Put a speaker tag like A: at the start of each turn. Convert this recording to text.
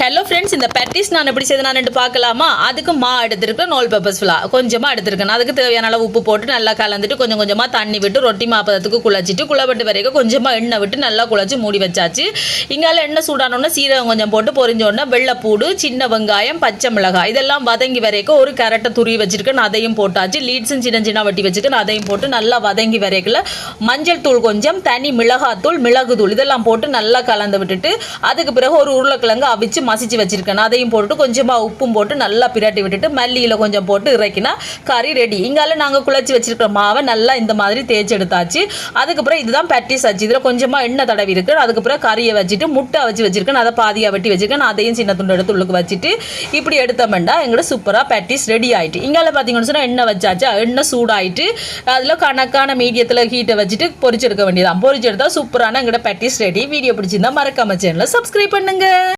A: Hello friends, இந்த patties நான் எப்படி செய்து நான் பார்க்கலாமா? அதுக்கு மா எடுத்துருக்கேன், நோல் பேப்பர்ஸ் ஃபுல்லாக கொஞ்சமாக எடுத்துருக்கேன். அதுக்கு தேவையான அளவு உப்பு போட்டு நல்லா கலந்துட்டு கொஞ்சம் கொஞ்சமாக தண்ணி விட்டு ரொட்டி மாப்பதத்துக்கு குழச்சிட்டு குழப்பட்டு வரைக்கும் கொஞ்சமாக எண்ணெய் விட்டு நல்லா குழச்சி மூடி வச்சாச்சு. இங்கால எண்ணெய் சூடானோன்னா சீரகம் கொஞ்சம் போட்டு பொரிஞ்சோடனே வெள்ளைப்பூடு, சின்ன வெங்காயம், பச்சை மிளகாய் இதெல்லாம் வதங்கி வரைக்கும் ஒரு கரட்டை துருவி வச்சிருக்கேன், அதையும் போட்டாச்சு. லீட்ஸும் சின்ன சின்ன வட்டி வச்சுருக்கேன், அதையும் போட்டு நல்லா வதங்கி வரைக்கல மஞ்சள் தூள் கொஞ்சம், தனி மிளகாத்தூள், மிளகுத்தூள் இதெல்லாம் போட்டு நல்லா கலந்து விட்டுட்டு அதுக்கு பிறகு ஒரு உருளைக்கிழங்கு அவிச்சு மசிச்சு வச்சிருக்கேன், அதையும் போட்டு கொஞ்சமாக உப்பும் போட்டு நல்லா பிரட்டி விட்டுட்டு மல்லியில் கொஞ்சம் போட்டு இறக்கினா கறி ரெடி. இங்கால நாங்கள் குழச்சி வச்சிருக்கிற மாவை நல்லா இந்த மாதிரி தேய்ச்சி எடுத்தாச்சு. அதுக்கப்புறம் இதுதான் பேட்டிஸ் ஆச்சு. இதில் கொஞ்சமாக எண்ணெய் தடவி இருக்கு. அதுக்கப்புறம் கறியை வச்சுட்டு முட்டை வச்சு வச்சிருக்கேன், அதை பாதியாக வெட்டி வச்சிருக்கேன், அதையும் சின்ன துண்டு எடுத்து உள்ளுக்கு வச்சுட்டு இப்படி எடுத்தோம்னா எங்களோட சூப்பராக பேட்டிஸ் ரெடி ஆகிட்டு. இங்கால பார்த்தீங்கன்னு சொன்னால் எண்ணெய் வச்சாச்சு, எண்ணெய் சூடாயிட்டு அதில் கணக்கான மீடியத்தில் ஹீட்டை வச்சுட்டு பொரிச்செடுக்க வேண்டியதான். பொரிச்செடுத்தா சூப்பரான எங்களோட பேட்டிஸ் ரெடி. வீடியோ பிடிச்சிருந்தா மறக்காம சேனலை சப்ஸ்கிரைப் பண்ணுங்க.